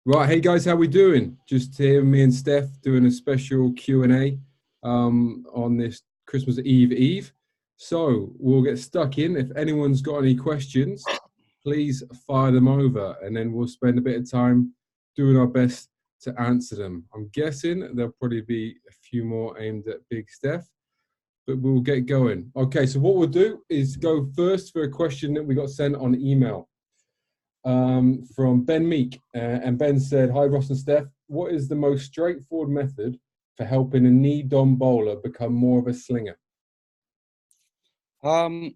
Right, hey guys, how we doing? Just here, me and Steph doing a special Q&A on this Christmas Eve. So we'll get stuck in. If anyone's got any questions, please fire them over, and then we'll spend a bit of time doing our best to answer them. I'm guessing there'll probably be a few more aimed at Big Steph, but we'll get going. Okay, so what we'll do is go first for a question that we got sent on email from Ben Meek. And Ben said, "Hi, Ross and Steph. What is the most straightforward method for helping a knee-dom bowler become more of a slinger?" Um,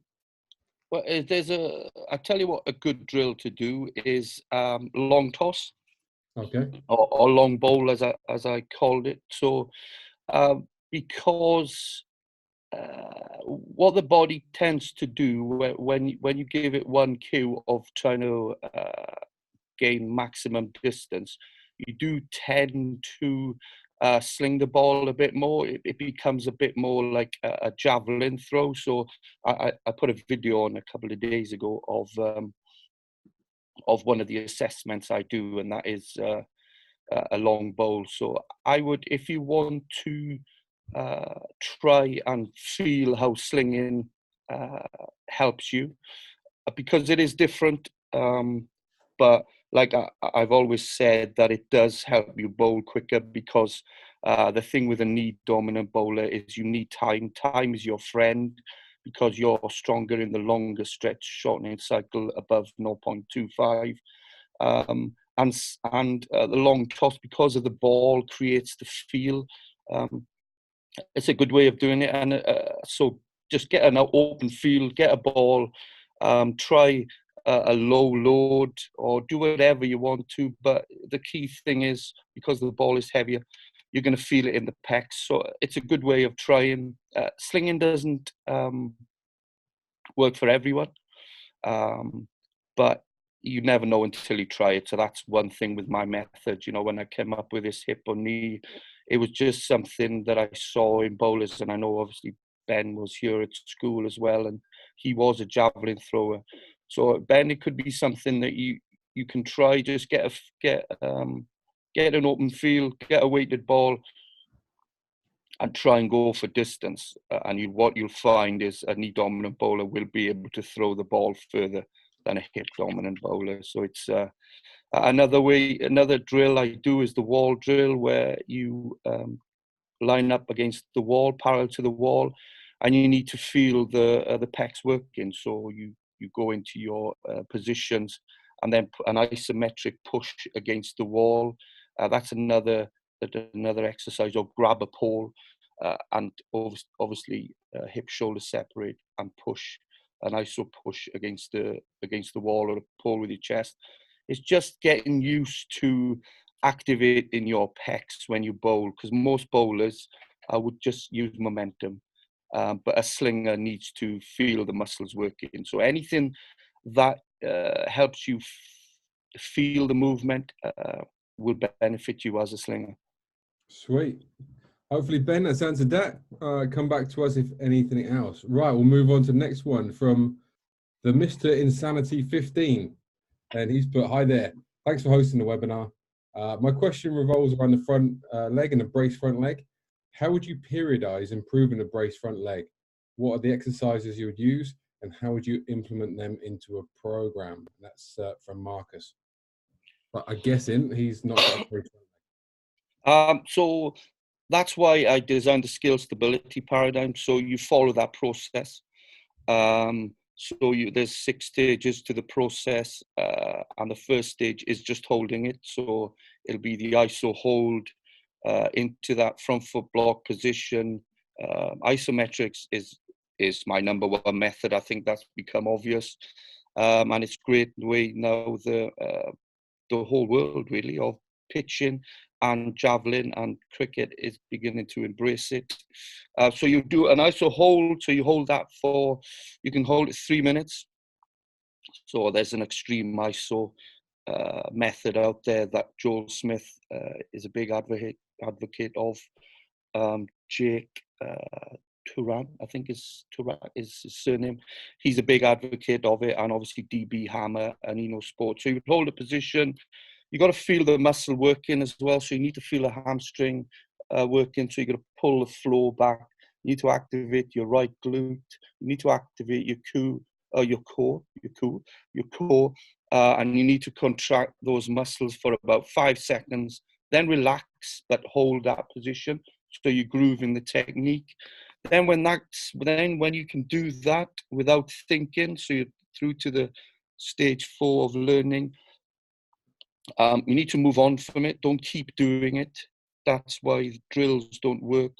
well, I tell you what, a good drill to do is long toss Okay. or long bowl, as I called it. So, because what the body tends to do when you give it one cue of trying to gain maximum distance, you do tend to sling the ball a bit more. It becomes a bit more like a javelin throw. So I put a video on a couple of days ago of one of the assessments I do, and that is a long bowl. So I would, if you want to try and feel how slinging helps you, because it is different. But like I've always said, that it does help you bowl quicker, because the thing with a knee dominant bowler is you need time. Time is your friend, because you're stronger in the longer stretch shortening cycle above 0.25. And the long toss, because of the ball, creates the feel. It's a good way of doing it. And so just get an open field, get a ball, try a low load, or do whatever you want to. But the key thing is, because the ball is heavier, you're going to feel it in the pecs. So it's a good way of trying. Slinging doesn't work for everyone, but you never know until you try it. So that's one thing with my method. You know, when I came up with this hip or knee, it was just something that I saw in bowlers. And I know obviously Ben was here at school as well, and he was a javelin thrower. So Ben, it could be something that you can try. Just get an open field, get a weighted ball, and try and go for distance. And what you'll find is a knee dominant bowler will be able to throw the ball further than a hip dominant bowler. So it's another drill I do is the wall drill, where you line up against the wall, parallel to the wall, and you need to feel the pecs working. So you go into your positions, and then an isometric push against the wall. That's another exercise. Or grab a pole, and obviously hip shoulder separate and push an iso push against the wall or a pole with your chest. It's just getting used to activating your pecs when you bowl, because most bowlers would just use momentum, but a slinger needs to feel the muscles working. So anything that helps you feel the movement will benefit you as a slinger. Sweet. Hopefully, Ben, that's answered that. Come back to us if anything else. Right, we'll move on to the next one from the Mr. Insanity 15. And he's put, "Hi there. Thanks for hosting the webinar. My question revolves around the front leg and the brace front leg. How would you periodize improving the brace front leg? What are the exercises you would use, and how would you implement them into a program?" That's from Marcus. But I'm guessing he's not got a brace front leg. So that's why I designed the skill stability paradigm. So you follow that process. There's 6 stages to the process, and the first stage is just holding it. So it'll be the ISO hold into that front foot block position. Isometrics is my number one method. I think that's become obvious, and it's great the way now the whole world really of pitching and javelin and cricket is beginning to embrace it. So you do an ISO hold. So you hold that you can hold it 3 minutes. So there's an extreme ISO method out there that Joel Smith is a big advocate of. Jake Turan, I think is his surname. He's a big advocate of it, and obviously DB Hammer and Eno Sport. So you would hold a position, you got to feel the muscle working as well. So you need to feel a hamstring working. So you got to pull the floor back. You need to activate your right glute. You need to activate your core, and you need to contract those muscles for about 5 seconds. Then relax, but hold that position. So you're grooving the technique. Then when you can do that without thinking, so you're through to the stage 4 of learning, you need to move on from it. Don't keep doing it. That's why drills don't work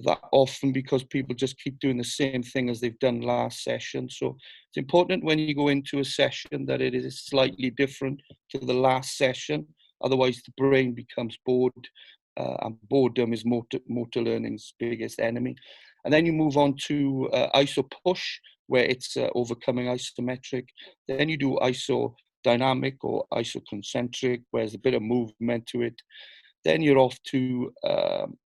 that often, because people just keep doing the same thing as they've done last session. So it's important when you go into a session that it is slightly different to the last session. Otherwise, the brain becomes bored, and boredom is motor learning's biggest enemy. And then you move on to iso push, where it's overcoming isometric. Then you do iso dynamic or isoconcentric, where there's a bit of movement to it. Then you're off to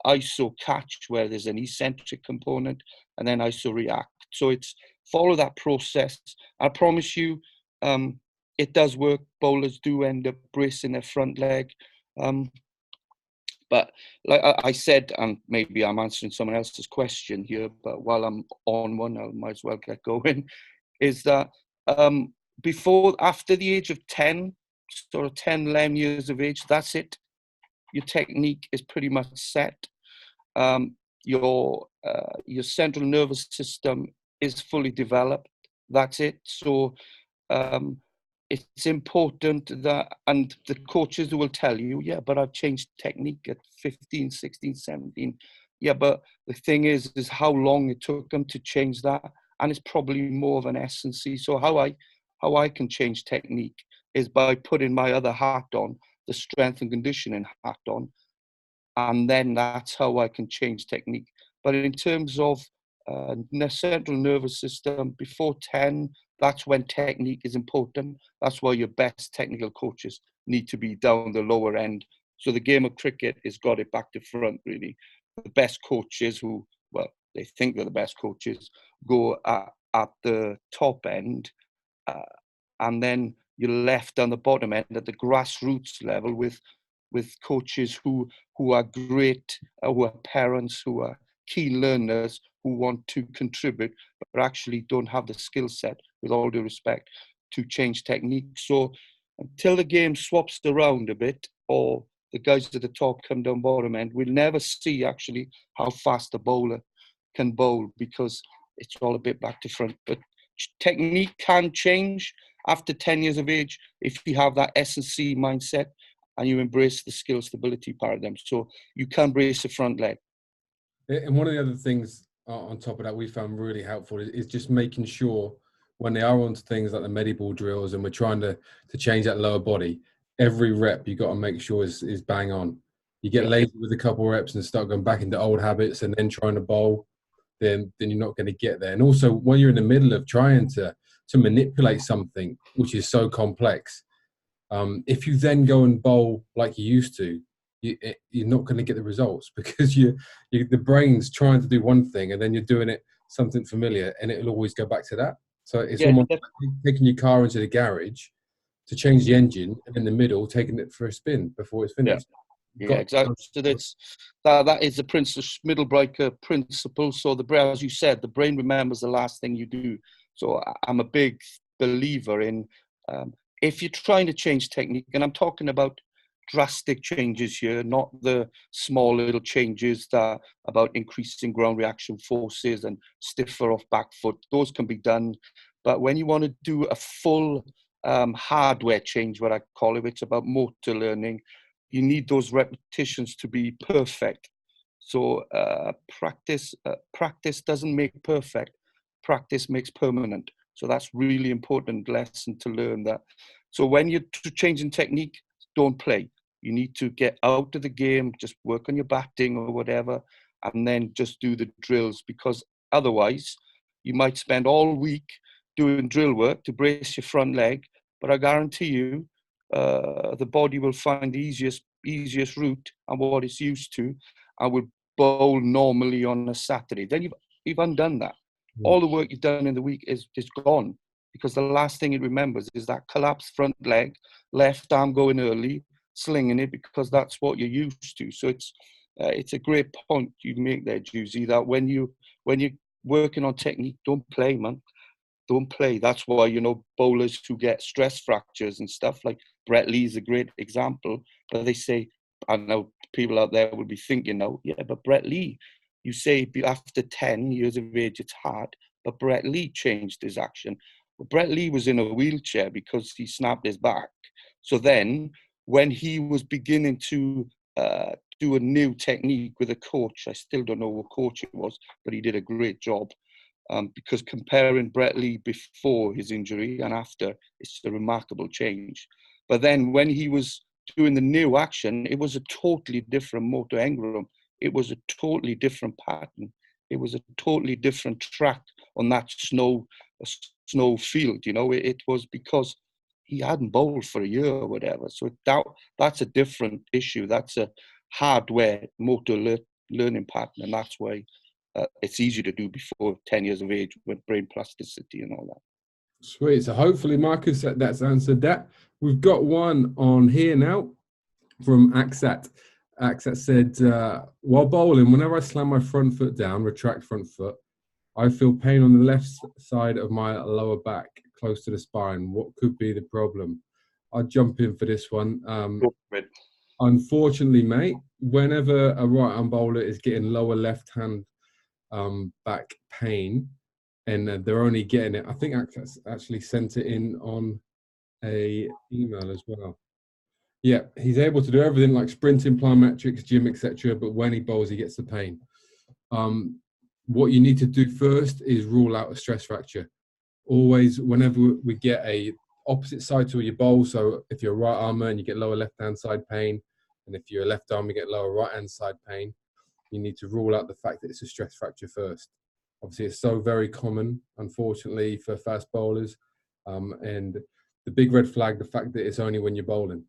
iso catch, where there's an eccentric component, and then iso react. So it's follow that process. I promise you, it does work. Bowlers do end up bracing their front leg. But like I said, and maybe I'm answering someone else's question here, but while I'm on one, I might as well get going, is that after the age of 10, sort of 10, 11 years of age, that's it. Your technique is pretty much set. Your central nervous system is fully developed. That's it. So it's important that, and the coaches will tell you, yeah, but I've changed technique at 15, 16, 17. Yeah, but the thing is how long it took them to change that. And it's probably more of an essence. So how I can change technique is by putting my other hat on, the strength and conditioning hat on, and then that's how I can change technique. But in terms of central nervous system, before 10, that's when technique is important. That's why your best technical coaches need to be down the lower end. So the game of cricket has got it back to front, really. The best coaches who, well, they think they're the best coaches, go at the top end, and then you're left on the bottom end at the grassroots level with coaches who are great, who are parents, who are key learners, who want to contribute, but actually don't have the skill set, with all due respect, to change technique. So until the game swaps around a bit, or the guys at the top come down bottom end, we'll never see actually how fast a bowler can bowl, because it's all a bit back to front. But technique can change after 10 years of age if you have that S&C mindset and you embrace the skill stability paradigm. So you can brace the front leg. And one of the other things on top of that we found really helpful is just making sure when they are onto things like the mediball drills and we're trying to change that lower body, every rep you got to make sure is bang on. You get lazy with a couple of reps and start going back into old habits and then trying to bowl, then you're not going to get there. And also when you're in the middle of trying to manipulate something which is so complex, if you then go and bowl like you used to, you're not going to get the results, because the brain's trying to do one thing and then you're doing it something familiar, and it'll always go back to that. So it's almost like taking your car into the garage to change the engine, and in the middle taking it for a spin before it's finished. Yeah, exactly. So that is the Middlebreaker principle. So as you said, the brain remembers the last thing you do. So I'm a big believer in if you're trying to change technique, and I'm talking about drastic changes here, not the small little changes that about increasing ground reaction forces and stiffer off back foot. Those can be done. But when you want to do a full hardware change, what I call it, it's about motor learning. You need those repetitions to be perfect. So practice doesn't make perfect. Practice makes permanent. So that's really important lesson to learn that. So when you're changing technique, don't play. You need to get out of the game, just work on your batting or whatever, and then just do the drills, because otherwise you might spend all week doing drill work to brace your front leg, but I guarantee you the body will find the easiest route and what it's used to, and will bowl normally on a Saturday. Then you've undone that. All the work you've done in the week is gone. because the last thing it remembers is that collapsed front leg, left arm going early, slinging it, because that's what you're used to. So it's a great point you make there, Juicy, that when you're working on technique, don't play, man. Don't play. That's why, bowlers who get stress fractures and stuff, like Brett Lee's a great example, but they say, I know people out there will be thinking now, yeah, but Brett Lee, you say after 10 years of age, it's hard, but Brett Lee changed his action. Well, Brett Lee was in a wheelchair because he snapped his back. So then when he was beginning to do a new technique with a coach, I still don't know what coach it was, but he did a great job. Because comparing Brett Lee before his injury and after, it's a remarkable change. But then when he was doing the new action, it was a totally different motor engram. It was a totally different pattern. It was a totally different track on that snow field. It was because he hadn't bowled for a year or whatever. So that's a different issue. That's a hardware motor learning pattern, and that's why it's easy to do before 10 years of age with brain plasticity and all that. Sweet. So hopefully, Marcus, that's answered that. We've got one on here now from Aksat. Aksat said, while bowling, whenever I slam my front foot down, retract front foot, I feel pain on the left side of my lower back, close to the spine. What could be the problem? I'll jump in for this one. Unfortunately, mate, whenever a right-arm bowler is getting lower left-hand back pain, and they're only getting it, I think Access actually sent it in on a email as well. Yeah, he's able to do everything like sprinting, plyometrics, gym, etc. But when he bowls, he gets the pain. What you need to do first is rule out a stress fracture. Always, whenever we get a opposite side to your bowl, so if you're a right armer and you get lower left-hand side pain, and if you're a left arm, you get lower right-hand side pain, you need to rule out the fact that it's a stress fracture first. Obviously, it's so very common, unfortunately, for fast bowlers. And the big red flag, the fact that it's only when you're bowling.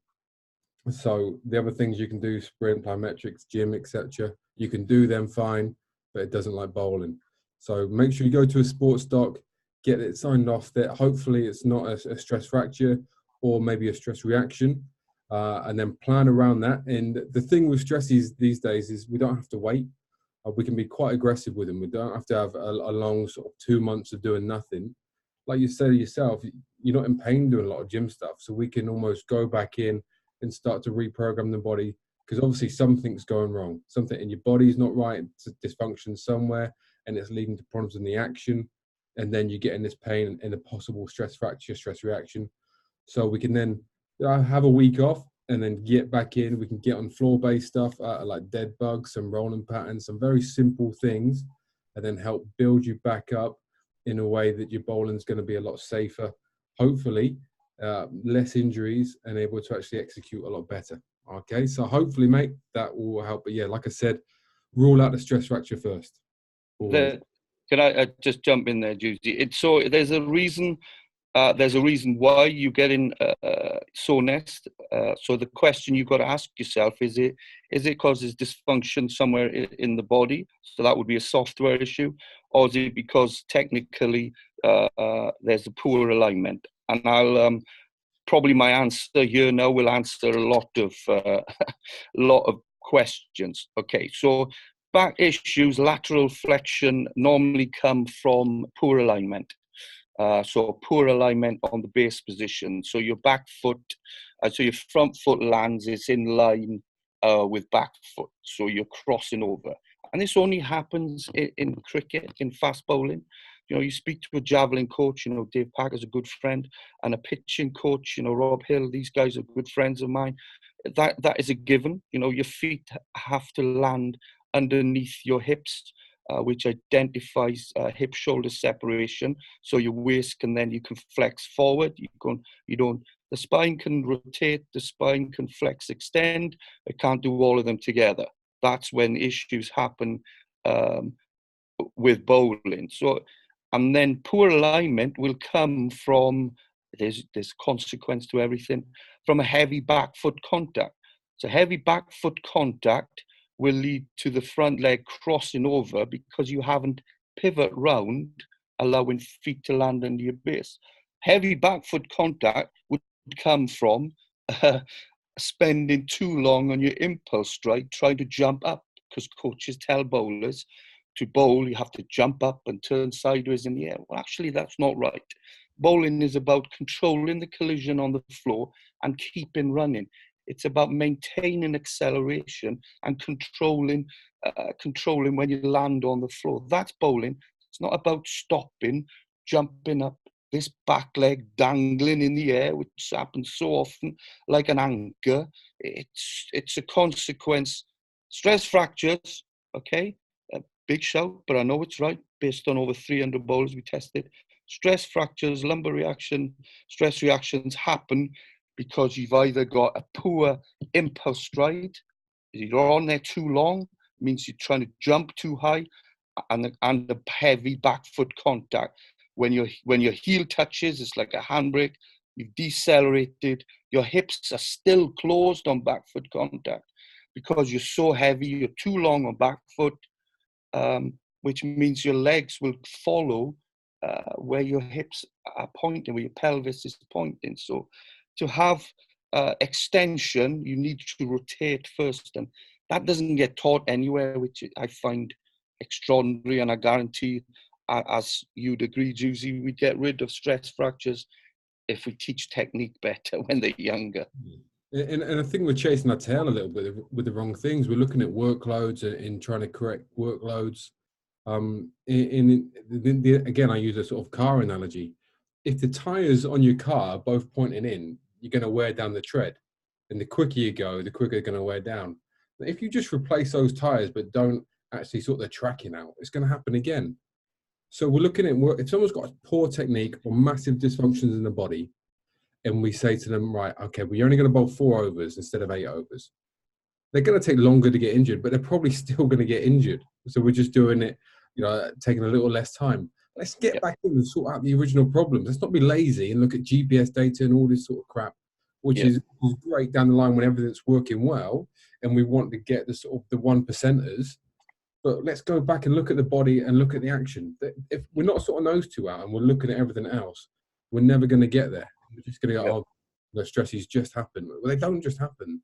So the other things you can do, sprint, plyometrics, gym, etc., you can do them fine, but it doesn't like bowling. So make sure you go to a sports doc, get it signed off that hopefully it's not a stress fracture or maybe a stress reaction, and then plan around that. And the thing with stresses these days is we don't have to wait. We can be quite aggressive with them. We don't have to have a long sort of 2 months of doing nothing. Like you said yourself, you're not in pain doing a lot of gym stuff. So we can almost go back in and start to reprogram the body, because obviously something's going wrong. Something in your body is not right. It's a dysfunction somewhere, and it's leading to problems in the action. And then you're getting this pain and a possible stress fracture, stress reaction. So we can then have a week off and then get back in. We can get on floor-based stuff like dead bugs, some rolling patterns, some very simple things, and then help build you back up in a way that your bowling is going to be a lot safer, hopefully less injuries, and able to actually execute a lot better. Okay, so hopefully, mate, that will help. But yeah, like I said, rule out the stress fracture first. Can I just jump in there, Judy? So there's a reason. There's a reason why you get in soreness. So the question you've got to ask yourself is it because there's dysfunction somewhere in the body? So that would be a software issue, or is it because technically there's a poor alignment? And I'll probably my answer here now will answer a lot of questions. Okay, so back issues, lateral flexion normally come from poor alignment. So poor alignment on the base position. So your back foot, so your front foot lands is in line with back foot. So you're crossing over. And this only happens in cricket, in fast bowling. You speak to a javelin coach, Dave Parker's a good friend, and a pitching coach, Rob Hill, these guys are good friends of mine. That is a given. Your feet have to land underneath your hips, which identifies hip-shoulder separation. So your waist you can flex forward. The spine can rotate, the spine can flex, extend. It can't do all of them together. That's when issues happen with bowling. So, and then poor alignment will come from, there's consequence to everything, from a heavy back foot contact. So heavy back foot contact will lead to the front leg crossing over because you haven't pivot round, allowing feet to land under your base. heavy back foot contact would come from spending too long on your impulse strike trying to jump up, because coaches tell bowlers to bowl, you have to jump up and turn sideways in the air. Well, actually, that's not right. Bowling is about controlling the collision on the floor and keeping running. It's about maintaining acceleration and controlling when you land on the floor. That's bowling. It's not about stopping, jumping up, this back leg dangling in the air, which happens so often, like an anchor. It's a consequence. Stress fractures, okay? A big shout, but I know it's right, based on over 300 bowlers we tested. Stress fractures, lumbar reaction, stress reactions happen because you've either got a poor impulse stride, you're on there too long, means you're trying to jump too high, and a heavy back foot contact. When your heel touches, it's like a handbrake. You've decelerated. Your hips are still closed on back foot contact because you're so heavy. You're too long on back foot, which means your legs will follow where your hips are pointing, where your pelvis is pointing. So to have extension, you need to rotate first, and that doesn't get taught anywhere, which I find extraordinary. And I guarantee, as you'd agree, Juicy, we'd get rid of stress fractures if we teach technique better when they're younger. And I think we're chasing our tail a little bit with the wrong things. We're looking at workloads and trying to correct workloads. Again, I use a sort of car analogy. If the tires on your car are both pointing in, you're going to wear down the tread. And the quicker you go, the quicker they're going to wear down. But if you just replace those tires but don't actually sort the tracking out, it's going to happen again. So we're looking at if someone's got poor technique or massive dysfunctions in the body, and we say to them, right, okay, we're only going to bowl 4 overs instead of 8 overs. They're going to take longer to get injured, but they're probably still going to get injured. So we're just doing it, taking a little less time. Let's get back in and sort out the original problems. Let's not be lazy and look at GPS data and all this sort of crap, which is great down the line when everything's working well, and we want to get the sort of the 1%ers. But let's go back and look at the body and look at the action. If we're not sorting those two out and we're looking at everything else, we're never going to get there. We're just going to go, the stresses just happen. Well, they don't just happen.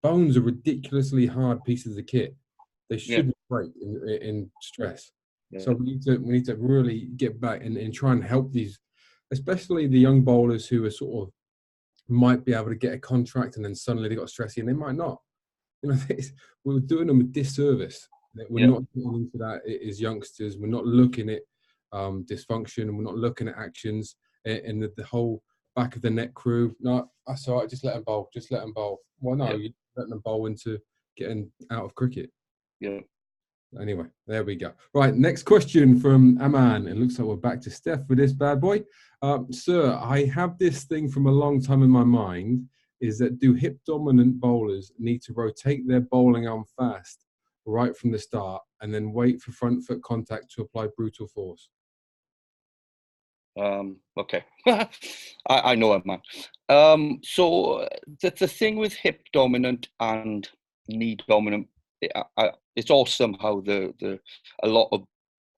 Bones are ridiculously hard pieces of kit. They shouldn't break in stress. Yeah. So we need to really get back and try and help these, especially the young bowlers who are sort of might be able to get a contract and then suddenly they got stressy and they might not. We're doing them a disservice. We're not getting into that as youngsters. We're not looking at dysfunction, and we're not looking at actions and the whole back of the net crew. No, that's all right. Just let them bowl. Just let them bowl. Well, no, you're letting them bowl into getting out of cricket. Yeah. Anyway, there we go. Right, next question from Aman. It looks like we're back to Steph with this bad boy. Sir, I have this thing from a long time in my mind, is that do hip-dominant bowlers need to rotate their bowling arm fast right from the start and then wait for front foot contact to apply brutal force? Okay. I know it, man. So the thing with hip dominant and knee dominant, it's awesome how a lot of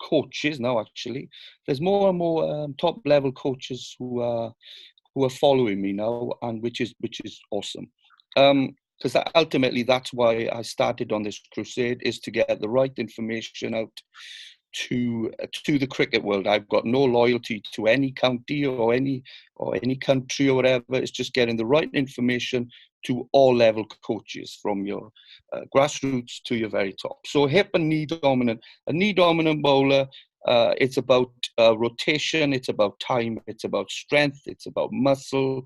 coaches now, actually, there's more and more top level coaches who are following me now, and which is awesome. Because ultimately that's why I started on this crusade, is to get the right information out to the cricket world. I've got no loyalty to any county or any country or whatever. It's just getting the right information to all level coaches, from your grassroots to your very top. So hip and knee dominant. A knee dominant bowler, it's about rotation, it's about time, it's about strength, it's about muscle.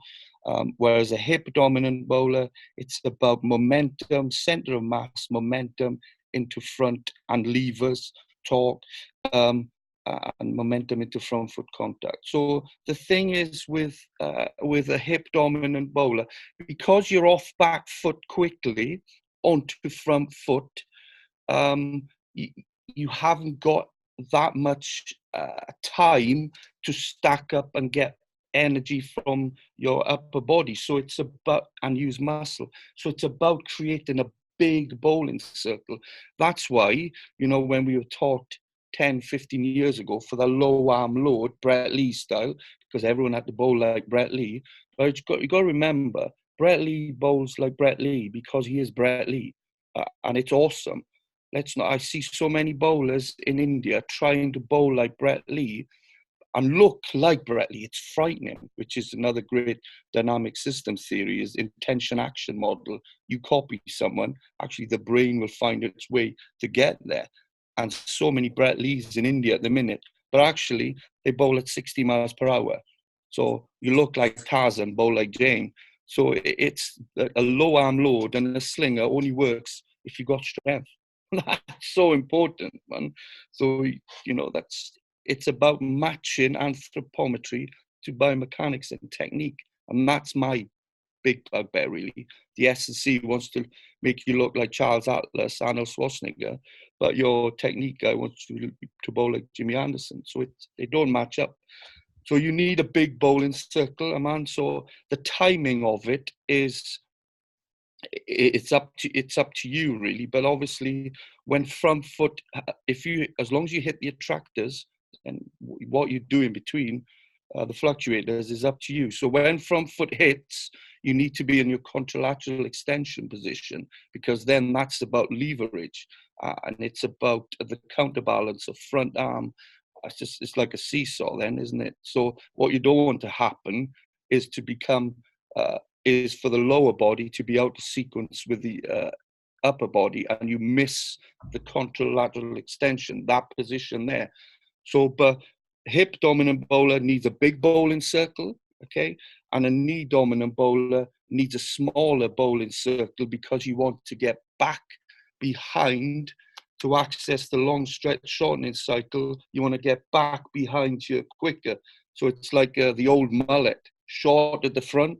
Whereas a hip dominant bowler, it's about momentum, center of mass, momentum into front and levers, torque, and momentum into front foot contact. So the thing is with a hip dominant bowler, because you're off back foot quickly onto front foot, you haven't got that much time to stack up and get energy from your upper body. So it's about, and use muscle. So it's about creating a big bowling circle. That's why, when we were taught 10, 15 years ago for the low arm load, Brett Lee style, because everyone had to bowl like Brett Lee. But you got to remember, Brett Lee bowls like Brett Lee because he is Brett Lee, and it's awesome. Let's not. I see so many bowlers in India trying to bowl like Brett Lee and look like Brett Lee. It's frightening, which is another great dynamic systems theory, is intention action model. You copy someone, actually the brain will find its way to get there. And so many Brett Lees in India at the minute, but actually they bowl at 60 miles per hour. So you look like Tarzan, bowl like Jane. So it's a low arm load, and a slinger only works if you got strength. That's so important, man. So, it's about matching anthropometry to biomechanics and technique. And that's my big bugbear, really. The S&C wants to make you look like Charles Atlas, Arnold Schwarzenegger, but your technique guy wants you to bowl like Jimmy Anderson. So they don't match up. So you need a big bowling circle, man. So the timing of it it's up to you, really. But obviously, when front foot, as long as you hit the attractors, and what you do in between the fluctuators is up to you. So when front foot hits, you need to be in your contralateral extension position, because then that's about leverage, and it's about the counterbalance of front arm. It's like a seesaw then, isn't it? So what you don't want to happen is to become is for the lower body to be out of sequence with the upper body, and you miss the contralateral extension, that position there. So, but hip dominant bowler needs a big bowling circle, okay? And a knee dominant bowler needs a smaller bowling circle, because you want to get back behind to access the long stretch shortening cycle. You want to get back behind you quicker. So it's like the old mullet, short at the front,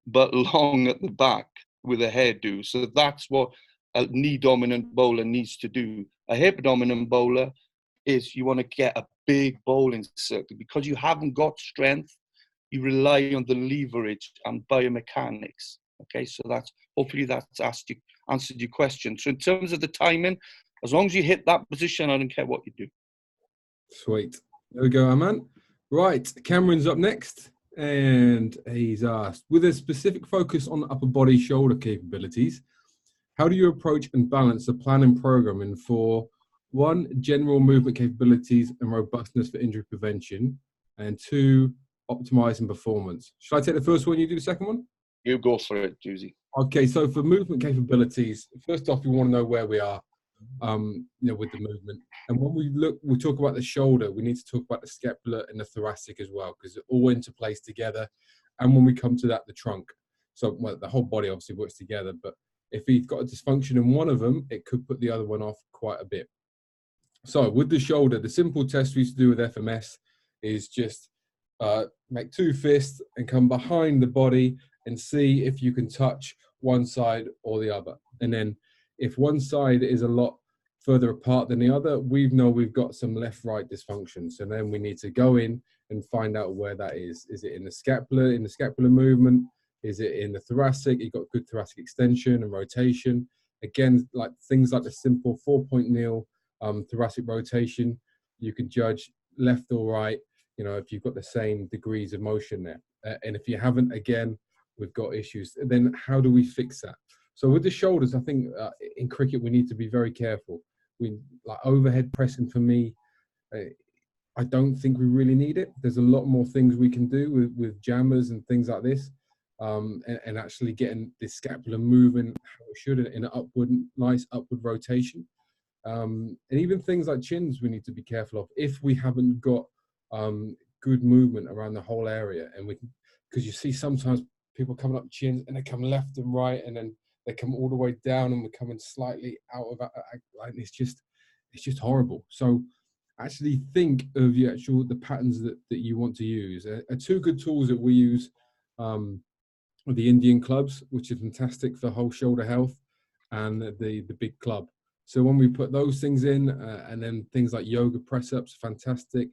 but long at the back with a hairdo. So that's what a knee dominant bowler needs to do. A hip dominant bowler is, you want to get a big bowling circle, because you haven't got strength. You rely on the leverage and biomechanics. Okay, so hopefully that's answered your question. So in terms of the timing, as long as you hit that position, I don't care what you do. Sweet. There we go, Aman. Right, Cameron's up next, and he's asked, with a specific focus on upper body shoulder capabilities, how do you approach and balance the plan and programming for, one, general movement capabilities and robustness for injury prevention, and two, optimizing performance? Should I take the first one, you do the second one? You go for it, Juicy. Okay, so for movement capabilities, first off, we want to know where we are, with the movement. And when we talk about the shoulder, we need to talk about the scapula and the thoracic as well, because it all interplays together. And when we come to that, the trunk. So the whole body obviously works together, but if you've got a dysfunction in one of them, it could put the other one off quite a bit. So with the shoulder, the simple test we used to do with FMS is just make two fists and come behind the body and see if you can touch one side or the other. And then if one side is a lot further apart than the other, we've got some left-right dysfunction. So then we need to go in and find out where that is. Is it in the scapular movement? Is it in the thoracic? You've got good thoracic extension and rotation. Again, like things like the simple 4-point kneel, thoracic rotation, you can judge left or right, if you've got the same degrees of motion there. And if you haven't, again, we've got issues. Then how do we fix that? So with the shoulders, I think in cricket, we need to be very careful. Like overhead pressing, for me, I don't think we really need it. There's a lot more things we can do with jammers and things like this, and actually getting the scapula moving how it should in an nice upward rotation. And even things like chins, we need to be careful of if we haven't got good movement around the whole area. And because you see sometimes people coming up chins and they come left and right, and then they come all the way down, and we're coming slightly out of like it's just horrible. So actually think of the patterns that you want to use. Two good tools that we use are the Indian clubs, which are fantastic for whole shoulder health, and the big club. So when we put those things in, and then things like yoga press-ups, fantastic.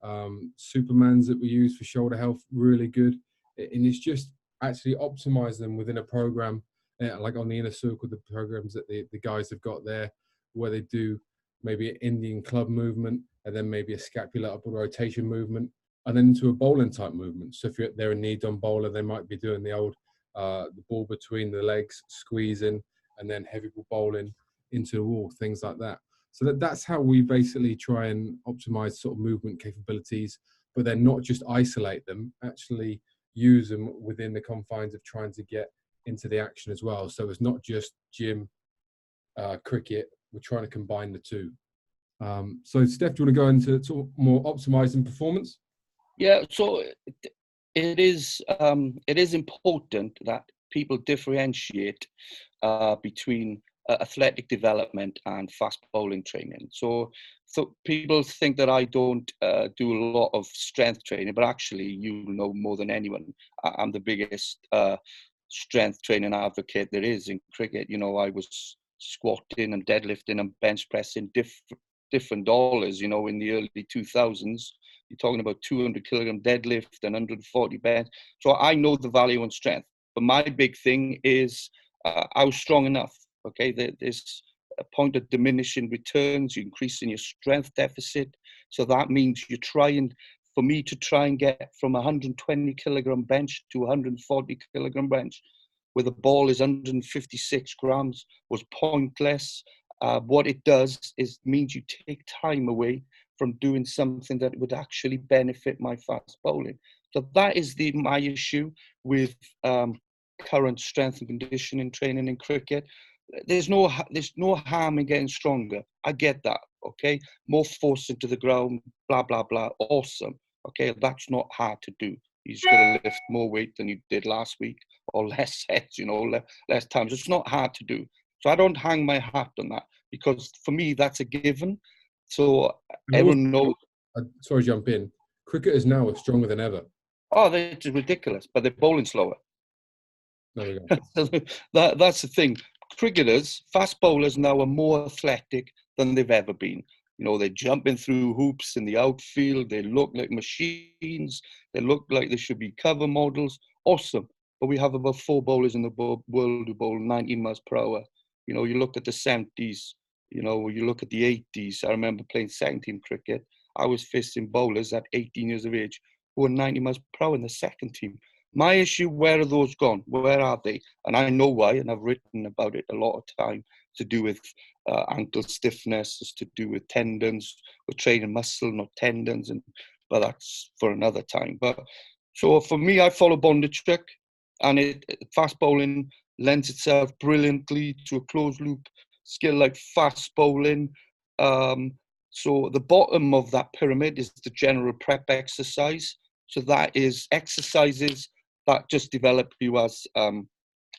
Supermans that we use for shoulder health, really good. And it's just actually optimize them within a program, like on the Inner Circle, the programs that the guys have got there, where they do maybe an Indian club movement, and then maybe a scapular upward rotation movement, and then into a bowling type movement. So if they're a knee-down bowler, they might be doing the old the ball between the legs, squeezing, and then heavy ball bowling into the wall, things like that. So that's how we basically try and optimize sort of movement capabilities, but then not just isolate them, actually use them within the confines of trying to get into the action as well. So it's not just gym, cricket, we're trying to combine the two. So Steph, do you want to go into sort of more optimizing performance? Yeah, so it is important that people differentiate between athletic development and fast bowling training. So people think that I don't do a lot of strength training, but actually, you know more than anyone, I'm the biggest strength training advocate there is in cricket. You know, I was squatting and deadlifting and bench pressing different dollars, you know, in the early 2000s. You're talking about 200 kilogram deadlift and 140 bench. So I know the value on strength. But my big thing is I was strong enough. Okay, there's a point of diminishing returns. You're increasing your strength deficit. So that means you're trying, for me to try and get from 120 kilogram bench to 140 kilogram bench, where the ball is 156 grams, was pointless. What it does is means you take time away from doing something that would actually benefit my fast bowling. So that is my issue with current strength and conditioning training in cricket. There's no harm in getting stronger. I get that. Okay, more force into the ground, blah blah blah. Awesome. Okay, that's not hard to do. You just got to lift more weight than you did last week, or less sets, you know, less times. It's not hard to do. So I don't hang my hat on that, because for me that's a given. So everyone knows. Sorry, jump in. Cricketers now are stronger than ever. Oh, they're ridiculous, but they're bowling slower. There we go. That's the thing. Cricketers, fast bowlers now are more athletic than they've ever been. You know, they're jumping through hoops in the outfield. They look like machines. They look like they should be cover models. Awesome. But we have about 4 bowlers in the world who bowl 90 miles per hour. You know, you look at the 70s, you know, you look at the 80s. I remember playing second team cricket. I was facing bowlers at 18 years of age who were 90 miles per hour in the second team. My issue, where are those gone? Where are they? And I know why, and I've written about it a lot of time, to do with ankle stiffness, it's to do with tendons. We're training muscle, not tendons, but that's for another time. But so for me, I follow Bondichuk, and fast bowling lends itself brilliantly to a closed loop skill like fast bowling. So the bottom of that pyramid is the general prep exercise. So that is exercises that just develop you as an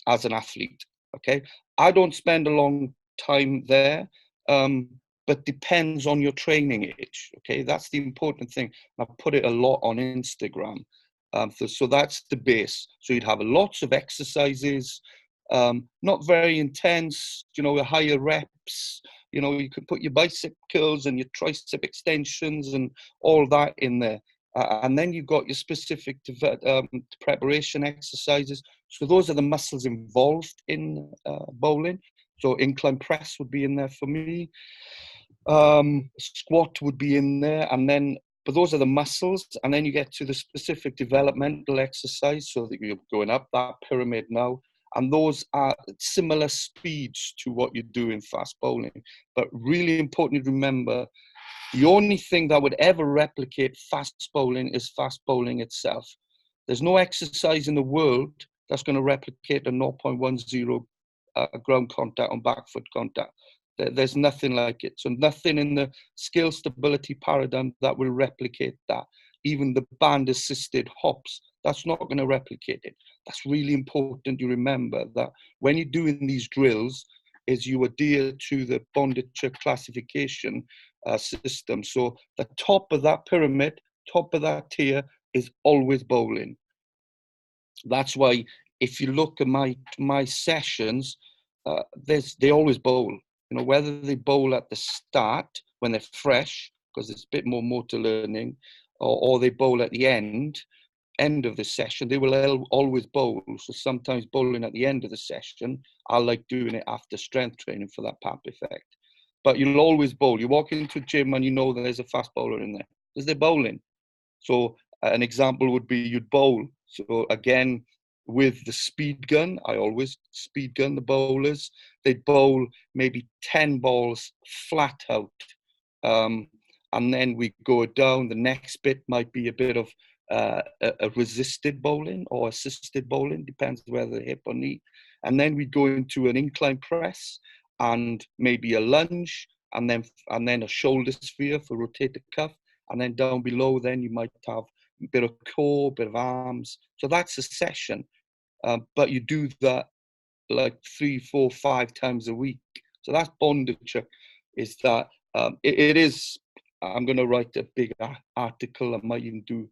athlete. Okay, I don't spend a long time there, but depends on your training age. Okay, that's the important thing. I put it a lot on Instagram. So that's the base. So you'd have lots of exercises, not very intense, you know, higher reps. You know, you could put your bicep curls and your tricep extensions and all that in there. And then you've got your specific preparation exercises. So those are the muscles involved in bowling. So incline press would be in there for me. Squat would be in there. And then, but those are the muscles. And then you get to the specific developmental exercise. So that you're going up that pyramid now. And those are similar speeds to what you do in fast bowling. But really important to remember, the only thing that would ever replicate fast bowling is fast bowling itself. There's no exercise in the world that's going to replicate a 0.10 ground contact on back foot contact. There's nothing like it. So nothing in the skill stability paradigm that will replicate that. Even the band assisted hops, that's not going to replicate it. That's really important to remember, that when you're doing these drills, is you adhere to the Bondichuk classification system. So the top of that pyramid, top of that tier, is always bowling. That's why if you look at my sessions, they always bowl. You know, whether they bowl at the start when they're fresh, because it's a bit more motor learning, or they bowl at the end of the session, they will always bowl. So sometimes bowling at the end of the session, I like doing it after strength training for that pap effect. but you'll always bowl. You walk into a gym and you know there's a fast bowler in there because they're bowling. So an example would be you'd bowl. So again, with the speed gun, I always speed gun the bowlers. They'd bowl maybe 10 balls flat out. And then we go down. The next bit might be a bit of a resisted bowling or assisted bowling, depends whether hip or knee. And then we go into an incline press and maybe a lunge and then a shoulder sphere for rotator cuff. And then down below, then you might have a bit of core, a bit of arms. So that's a session. But you do that like 3, 4, 5 times a week. So that's bondage. Is that it is, I'm going to write a big article. I might even do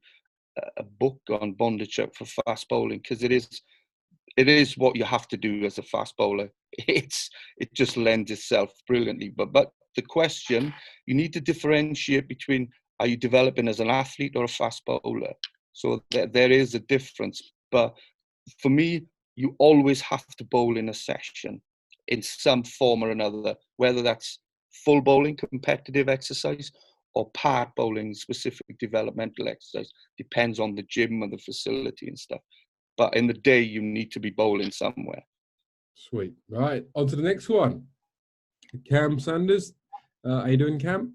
a book on bondage for fast bowling, because it is what you have to do as a fast bowler. It just lends itself brilliantly. But the question, you need to differentiate between, are you developing as an athlete or a fast bowler? So there is a difference. But for me, you always have to bowl in a session in some form or another, whether that's full bowling, competitive exercise, or part bowling, specific developmental exercise. Depends on the gym and the facility and stuff. But in the day, you need to be bowling somewhere. Sweet. Right, on to the next one. Cam Sanders. How you doing, Cam?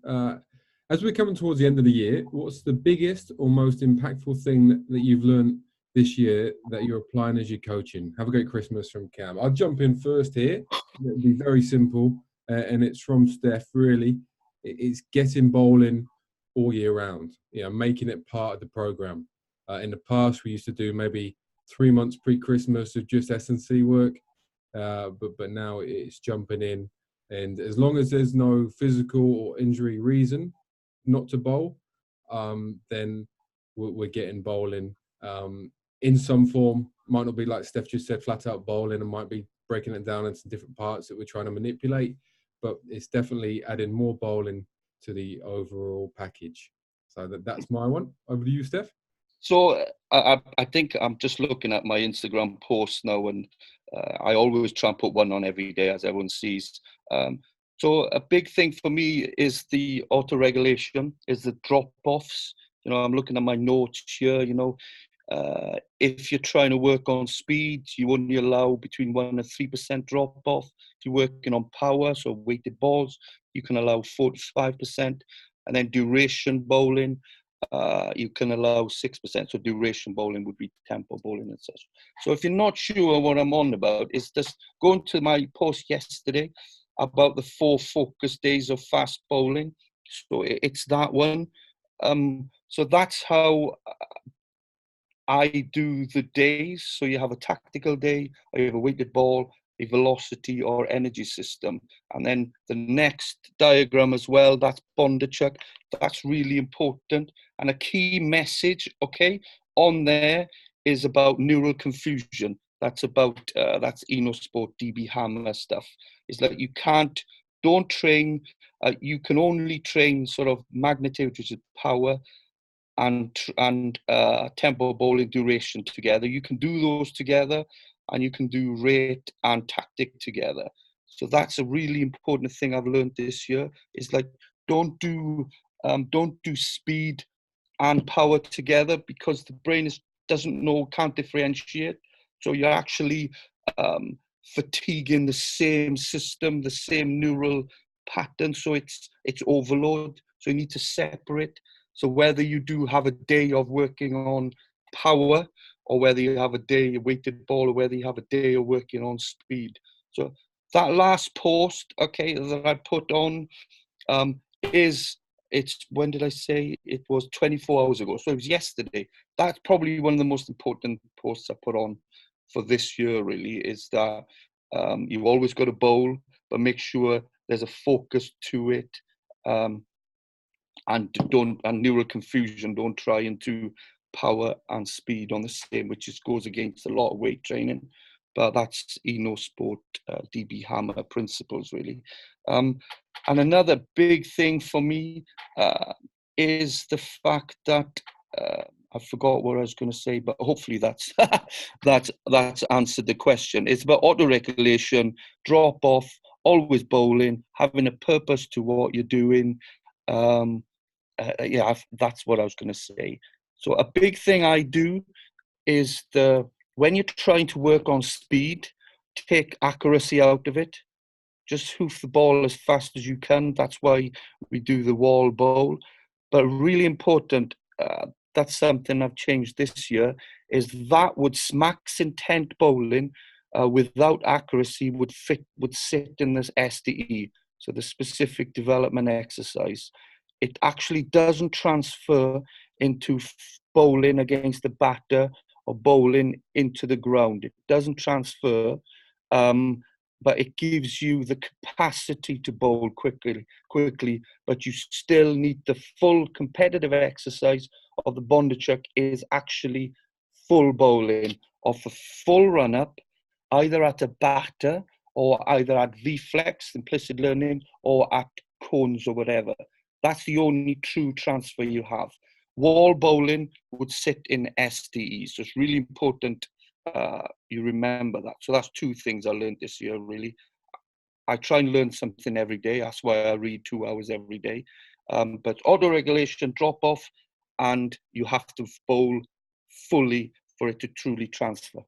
As we're coming towards the end of the year, what's the biggest or most impactful thing that you've learned this year that you're applying as you're coaching? Have a great Christmas from Cam. I'll jump in first here. It'll be very simple, and it's from Steph, really. It's getting bowling all year round, making it part of the program. In the past, we used to do maybe 3 months pre-Christmas of just S&C work, but now it's jumping in. And as long as there's no physical or injury reason not to bowl, then we're getting bowling in some form. Might not be like Steph just said, flat out bowling, and might be breaking it down into different parts that we're trying to manipulate. But it's definitely adding more bowling to the overall package. So that's my one. Over to you, Steph. So I think I'm just looking at my Instagram posts now, and I always try and put one on every day, as everyone sees. So a big thing for me is the auto-regulation, is the drop-offs. I'm looking at my notes here, if you're trying to work on speed, you only allow between 1% and 3% drop-off. If you're working on power, so weighted balls, you can allow 4 to 5%. And then duration bowling, you can allow 6%. So duration bowling would be tempo bowling and such. So if you're not sure what I'm on about, it's just going to my post yesterday about the 4 focus days of fast bowling. So it's that one. So that's how I do the days. So you have a tactical day, or you have a weighted ball, a velocity or energy system. And then the next diagram as well, that's Bondarchuk. That's really important. And a key message, on there is about neural confusion. That's about, that's Enosport, DB Hammer stuff. It's like don't train, you can only train sort of magnitude, which is power, and tempo bowling duration together. You can do those together, and you can do rate and tactic together. So that's a really important thing I've learned this year, is like, don't do speed and power together, because the brain can't differentiate. So you're actually fatiguing the same system, the same neural pattern. So it's overload. So you need to separate. So whether you do have a day of working on power, or whether you have a day of weighted ball, or whether you have a day of working on speed. So that last post, that I put on, when did I say? It was 24 hours ago. So it was yesterday. That's probably one of the most important posts I put on for this year, really, is that you've always got to bowl, but make sure there's a focus to it. And neural confusion, don't try and do power and speed on the same, which goes against a lot of weight training. But that's Enosport, DB Hammer principles, really. And another big thing for me is the fact that I forgot what I was going to say, but hopefully that's that's answered the question. It's about auto-regulation, drop-off, always bowling, having a purpose to what you're doing. Yeah, that's what I was going to say. So a big thing I do is when you're trying to work on speed, take accuracy out of it. Just hoof the ball as fast as you can. That's why we do the wall bowl. But really important, that's something I've changed this year, is that max intent bowling without accuracy would sit in this SDE, so the specific development exercise. It actually doesn't transfer into bowling against the batter or bowling into the ground. It doesn't transfer, but it gives you the capacity to bowl quickly, but you still need the full competitive exercise of the Bondarchuk is actually full bowling off a full run-up, either at a batter or either at V-flex, implicit learning, or at cones or whatever. That's the only true transfer you have. Wall bowling would sit in SDE, so it's really important you remember that. So that's two things I learned this year, really. I try and learn something every day. That's why I read 2 hours every day. But auto-regulation, drop-off, and you have to bowl fully for it to truly transfer.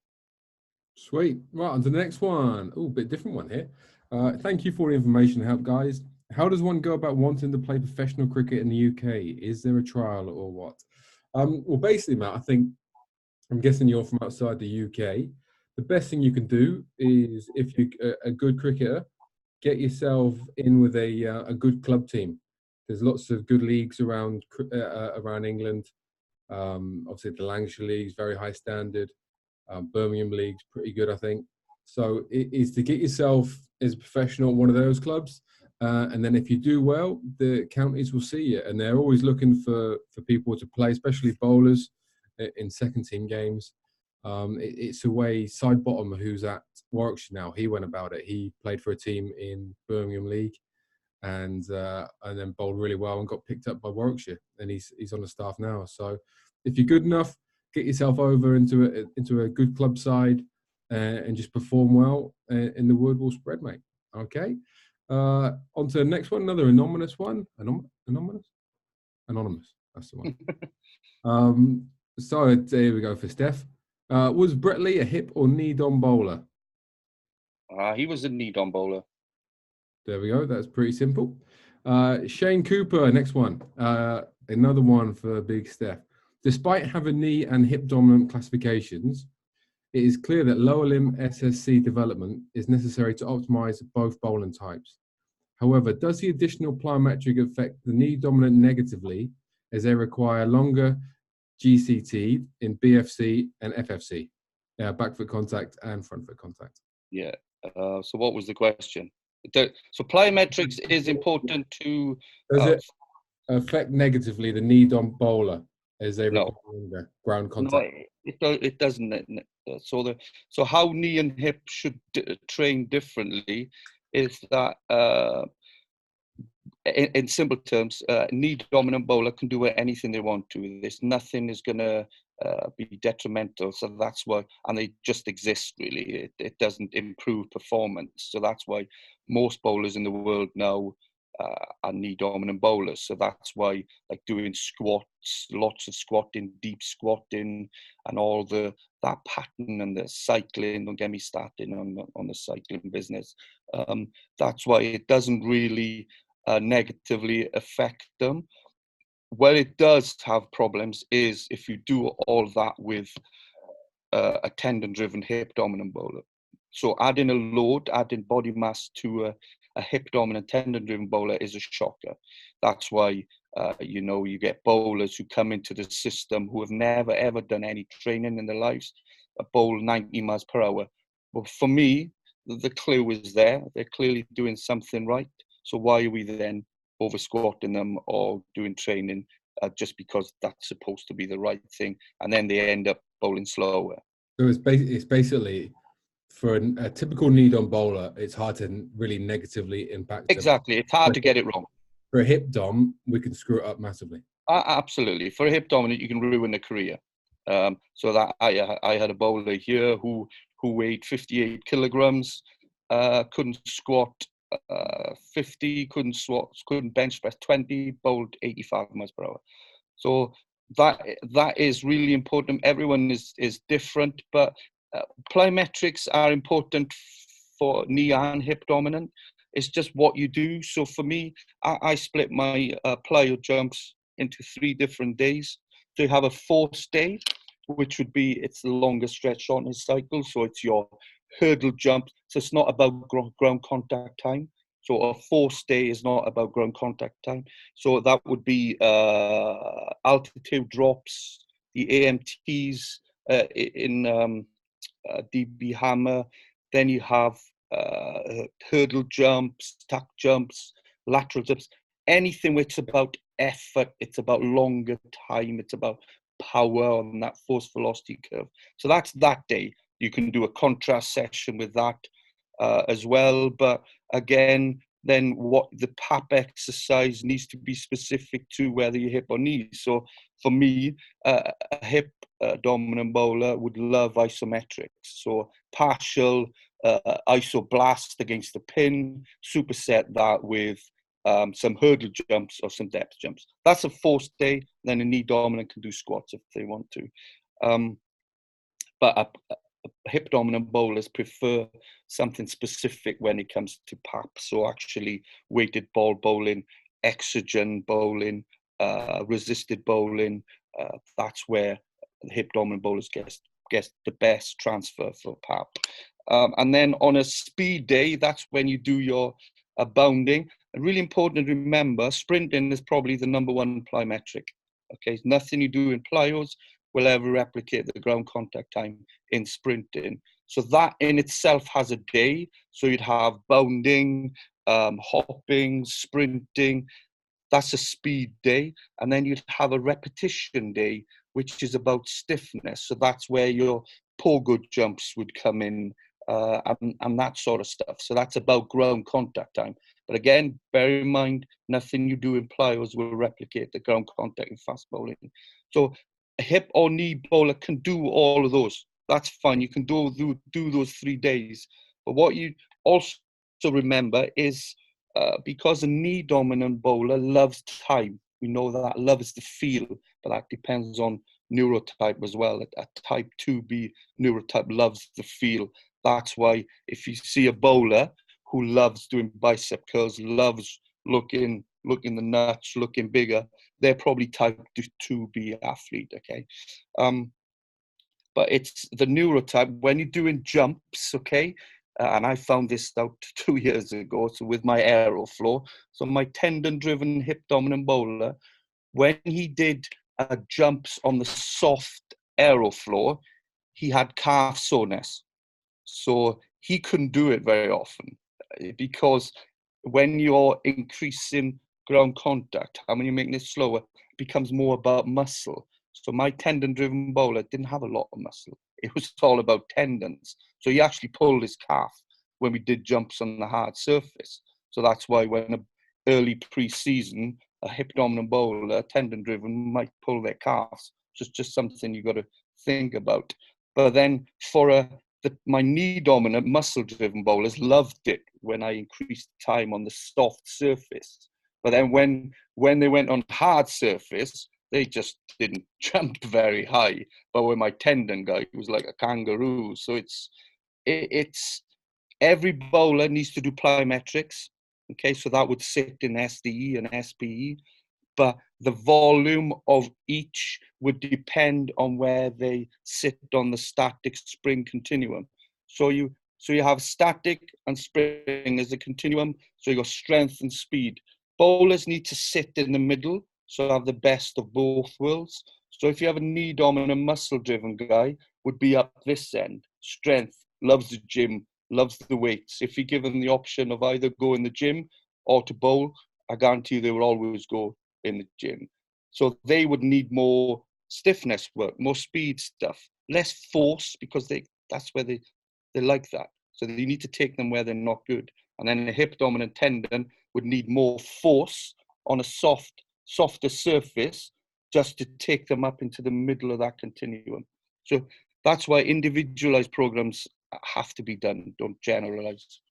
Sweet. Right, on to the next one. Oh, a bit different one here. Thank you for the information and help, guys. How does one go about wanting to play professional cricket in the UK? Is there a trial or what? Well, basically, Matt, I think, I'm guessing you're from outside the UK. The best thing you can do is, if you're a good cricketer, get yourself in with a good club team. There's lots of good leagues around England. Obviously, the Lancashire League's very high standard. Birmingham League's pretty good, I think. So it is to get yourself as a professional at one of those clubs. And then if you do well, the counties will see you. And they're always looking for people to play, especially bowlers in second team games. It's a way Sidebottom, who's at Warwickshire now, he went about it. He played for a team in Birmingham League and then bowled really well and got picked up by Warwickshire. And he's on the staff now. So if you're good enough, get yourself over into a good club side and just perform well, and the word will spread, mate. Okay. On to the next one, another anonymous one. Anonymous. That's the one. So there we go for Steph. Was Brett Lee a hip or knee-on bowler? He was a knee-on bowler. There we go. That's pretty simple. Shane Cooper, next one. Another one for Big Steph. Despite having knee and hip dominant classifications, it is clear that lower limb SSC development is necessary to optimize both bowling types. However, does the additional plyometric affect the knee dominant negatively, as they require longer GCT in BFC and FFC, back foot contact and front foot contact? Yeah. So what was the question? So plyometrics is important to... Does it affect negatively the knee-on bowler as they require longer ground contact? No, it doesn't. So how knee and hip should train differently is that, in simple terms, knee dominant bowler can do anything they want to. There's nothing is going to be detrimental. So that's why, and they just exist really. It doesn't improve performance. So that's why most bowlers in the world now are knee dominant bowlers. So that's why, like, doing squats, lots of squatting, deep squatting, and all that pattern, and the cycling. Don't get me started on the cycling business. That's why it doesn't really negatively affect them. Where it does have problems is if you do all that with a tendon-driven hip dominant bowler. So adding a load, adding body mass to a hip dominant tendon-driven bowler is a shocker. That's why you get bowlers who come into the system who have never ever done any training in their lives, bowl 90 miles per hour. But for me, the clue is there. They're clearly doing something right. So why are we then over squatting them or doing training just because that's supposed to be the right thing, and then they end up bowling slower? So it's basically for a typical knee-on bowler, it's hard to really negatively impact them. Exactly, it's hard to get it wrong. For a hip dom, we can screw it up massively. Absolutely, for a hip dominant, you can ruin a career. So that I had a bowler here who weighed 58 kilograms, couldn't squat 50, couldn't bench press 20, bowled 85 miles per hour. So that is really important. Everyone is different, but plyometrics are important for knee and hip dominant. It's just what you do. So for me, I split my plyo jumps into 3 different days. So you have a force day, which would be, it's the longest stretch on his cycle. So it's your hurdle jump. So it's not about ground contact time. So a force day is not about ground contact time. So that would be altitude drops, the AMTs in DB hammer. Then you have hurdle jumps, tuck jumps, lateral jumps, anything which is about effort, it's about longer time, it's about power on that force velocity curve. So that's that day. You can do a contrast session with that as well. But again, then what the PAP exercise needs to be specific to whether you hip or knee. So for me, a hip dominant bowler would love isometrics. So partial iso blast against the pin, superset that with some hurdle jumps or some depth jumps. That's a force day. Then a knee dominant can do squats if they want to. But a hip dominant bowlers prefer something specific when it comes to PAP. So actually weighted ball bowling, exogen bowling, resisted bowling, that's where hip dominant bowlers get the best transfer for PAP. And then on a speed day, that's when you do your bounding. And really important to remember, sprinting is probably the #1 plyometric. Okay, nothing you do in plyos will ever replicate the ground contact time in sprinting. So that in itself has a day. So you'd have bounding, hopping, sprinting. That's a speed day. And then you'd have a repetition day, which is about stiffness. So that's where your pogo jumps would come in and that sort of stuff. So that's about ground contact time. But again, bear in mind, nothing you do in plyos will replicate the ground contact in fast bowling. So a hip or knee bowler can do all of those. That's fine. You can do those 3 days. But what you also remember is because a knee dominant bowler loves time. We know that loves the feel, but that depends on neurotype as well. A type 2B neurotype loves the feel. That's why if you see a bowler who loves doing bicep curls, loves looking the nuts, looking bigger, they're probably type 2B athlete, okay? But it's the neurotype. When you're doing jumps, okay, and I found this out 2 years ago, so with my Aeroflow, so my tendon-driven hip-dominant bowler, when he did jumps on the soft Aeroflow, he had calf soreness. So he couldn't do it very often because when you're increasing ground contact, and when you're making it slower, it becomes more about muscle. So my tendon-driven bowler didn't have a lot of muscle. It was all about tendons. So he actually pulled his calf when we did jumps on the hard surface. So that's why when early pre-season, a hip-dominant bowler, tendon-driven, might pull their calves. So it's just something you got to think about. But then for my knee-dominant, muscle-driven bowlers loved it when I increased time on the soft surface. But then when they went on hard surface, they just didn't jump very high. But with my tendon guy, he was like a kangaroo. So it's every bowler needs to do plyometrics. Okay, so that would sit in SDE and SPE. But the volume of each would depend on where they sit on the static spring continuum. So you have static and spring as a continuum. So you got strength and speed. Bowlers need to sit in the middle, so have the best of both worlds. So if you have a knee dominant muscle driven guy, would be up this end. Strength, loves the gym, loves the weights. If you're given the option of either go in the gym or to bowl, I guarantee you they will always go in the gym. So they would need more stiffness work, more speed stuff, less force, because that's where they like that. So you need to take them where they're not good. And then a hip dominant tendon would need more force on a softer surface just to take them up into the middle of that continuum. So that's why individualized programs have to be done. Don't generalize.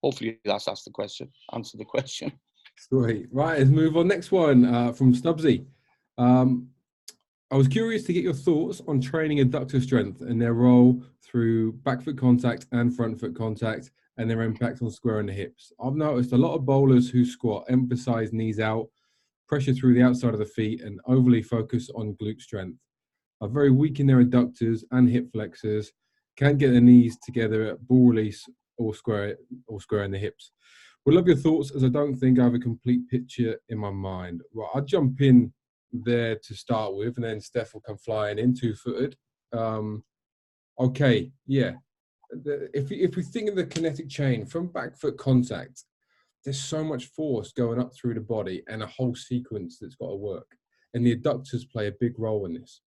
hopefully that's the question, answer the question. Sweet. Right, let's move on. Next one from Stubbsy. I was curious to get your thoughts on training adductor strength and their role through back foot contact and front foot contact and their impact on squaring the hips. I've noticed a lot of bowlers who squat emphasize knees out, pressure through the outside of the feet, and overly focus on glute strength. Are very weak in their adductors and hip flexors, can't get their knees together at ball release or squaring the hips. Would love your thoughts, as I don't think I have a complete picture in my mind. Well, I'll jump in there to start with, and then Steph will come flying in two-footed. Okay, yeah. If we think of the kinetic chain from back foot contact, there's so much force going up through the body and a whole sequence that's got to work. And the adductors play a big role in this.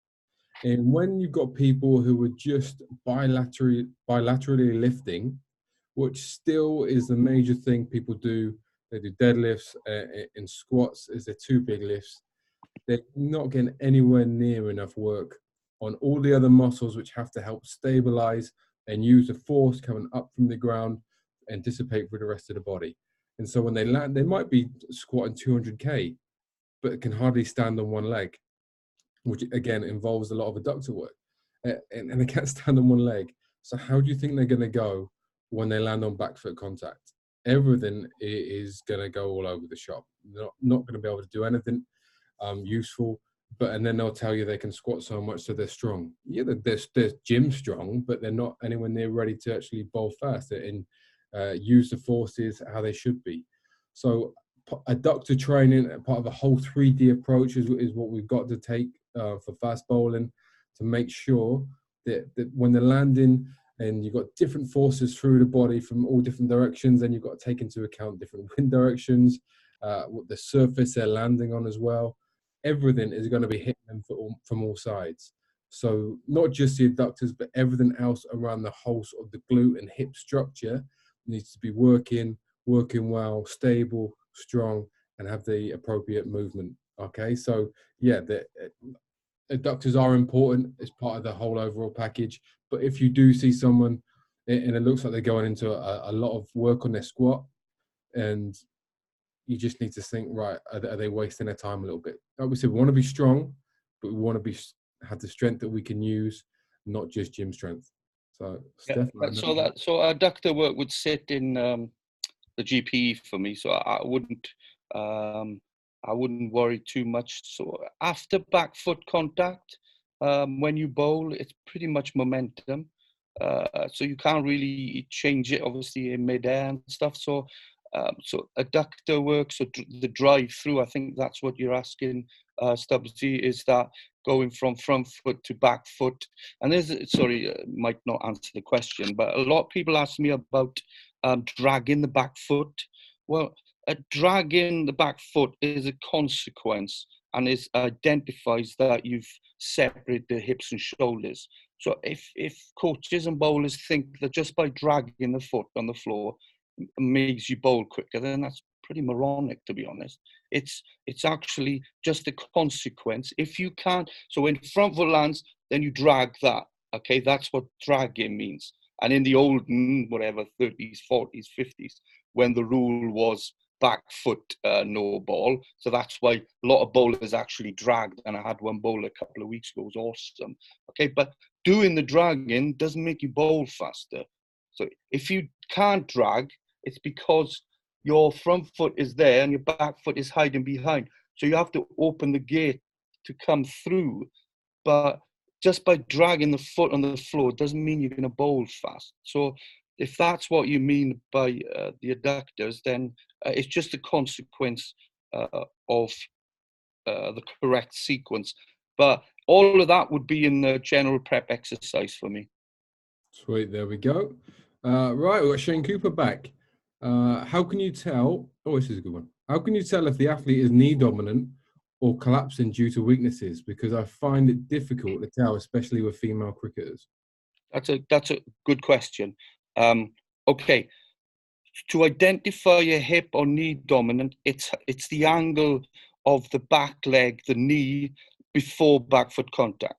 And when you've got people who are just bilaterally lifting, which still is the major thing people do, they do deadlifts and squats as their two big lifts, they're not getting anywhere near enough work on all the other muscles which have to help stabilize and use the force coming up from the ground and dissipate through the rest of the body. And so when they land, they might be squatting 200K, but can hardly stand on one leg, which again involves a lot of adductor work. And they can't stand on one leg. So how do you think they're going to go when they land on back foot contact? Everything is going to go all over the shop. They're not going to be able to do anything useful. And then they'll tell you they can squat so much so they're strong. Yeah, they're gym strong, but they're not anywhere near ready to actually bowl fast and use the forces how they should be. So adductor training, part of a whole 3D approach is what we've got to take for fast bowling, to make sure that when they're landing and you've got different forces through the body from all different directions, and you've got to take into account different wind directions, what the surface they're landing on as well. Everything is going to be hitting them from all sides. So not just the adductors, but everything else around the whole sort of the glute and hip structure needs to be working well, stable, strong, and have the appropriate movement. Okay, so yeah, the adductors are important as part of the whole overall package. But if you do see someone and it looks like they're going into a lot of work on their squat, and you just need to think, right, are they wasting their time a little bit? Like we said, we want to be strong, but we want to have the strength that we can use, not just gym strength. So, yeah, Steph, so adductor work would sit in the GP for me, so I wouldn't worry too much. So after back foot contact, when you bowl, it's pretty much momentum. So you can't really change it, obviously, in mid-air and stuff. So adductor work, so the drive through, I think that's what you're asking, Stubbsy, is that going from front foot to back foot? And might not answer the question, but a lot of people ask me about dragging the back foot. Well, dragging the back foot is a consequence and identifies that you've separated the hips and shoulders. So if coaches and bowlers think that just by dragging the foot on the floor makes you bowl quicker, then that's pretty moronic, to be honest. It's actually just a consequence. If you can't, so when front foot lands, then you drag that. Okay, that's what dragging means. And in the olden, whatever, 30s, 40s, 50s, when the rule was back foot no ball, so that's why a lot of bowlers actually dragged. And I had one bowler a couple of weeks ago, it was awesome. Okay, but doing the dragging doesn't make you bowl faster. So if you can't drag, it's because your front foot is there and your back foot is hiding behind. So you have to open the gate to come through. But just by dragging the foot on the floor doesn't mean you're going to bowl fast. So if that's what you mean by the adductors, then it's just a consequence of the correct sequence. But all of that would be in the general prep exercise for me. Sweet, there we go. Right, we've got Shane Cooper back. How can you tell? Oh, this is a good one. How can you tell if the athlete is knee dominant or collapsing due to weaknesses? Because I find it difficult to tell, especially with female cricketers. That's a good question. Okay, to identify a hip or knee dominant, it's the angle of the back leg, the knee, before back foot contact.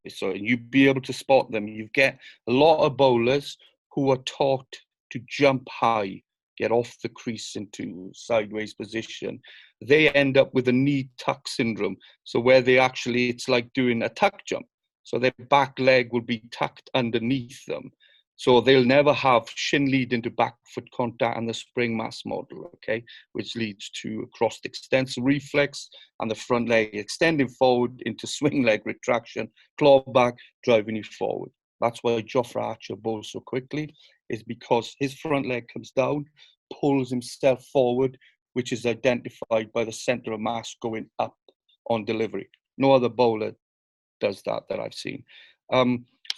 Okay, so you'd be able to spot them. You get a lot of bowlers who are taught to jump high. get off the crease into sideways position, they end up with a knee tuck syndrome. So where they actually, it's like doing a tuck jump. So their back leg will be tucked underneath them. So they'll never have shin lead into back foot contact and the spring mass model, okay, which leads to a crossed extensor reflex and the front leg extending forward into swing leg retraction, claw back, driving you forward. That's why Jofra Archer bowls so quickly, is because his front leg comes down, pulls himself forward, which is identified by the center of mass going up on delivery. No other bowler does that I've seen.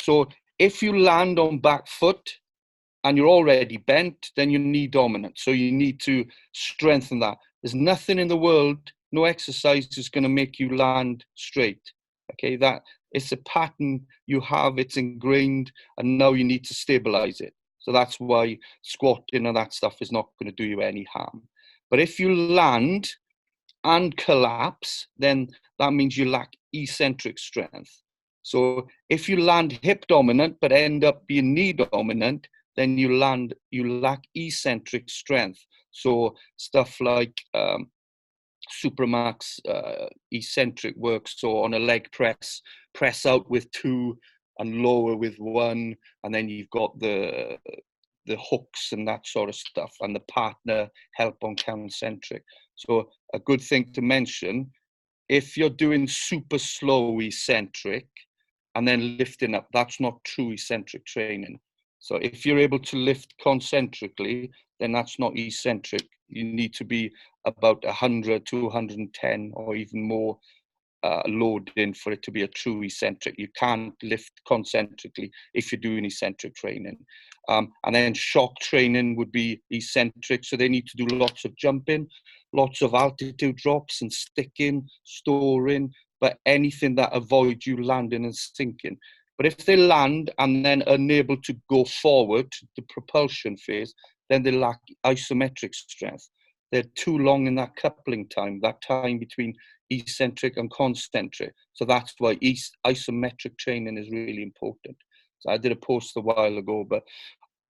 So if you land on back foot and you're already bent, then you're knee dominant. So you need to strengthen that. There's nothing in the world, no exercise is going to make you land straight. Okay, that it's a pattern you have, it's ingrained, and now you need to stabilize it. So that's why squatting and that stuff is not going to do you any harm. But if you land and collapse, then that means you lack eccentric strength. So if you land hip dominant but end up being knee dominant, then you lack eccentric strength. So stuff like Supramax eccentric work. So on a leg press, press out with 2 and lower with 1, and then you've got the hooks and that sort of stuff, and the partner help on concentric. So a good thing to mention, if you're doing super slow eccentric and then lifting up, that's not true eccentric training. So if you're able to lift concentrically, then that's not eccentric. You need to be about 100 to 110 or even more load in for it to be a true eccentric. You can't lift concentrically if you're doing eccentric training. And then shock training would be eccentric. So they need to do lots of jumping, lots of altitude drops and sticking, storing, but anything that avoids you landing and sinking. But if they land and then are unable to go forward, the propulsion phase, then they lack isometric strength. They're too long in that coupling time, that time between eccentric and concentric. So that's why isometric training is really important. So I did a post a while ago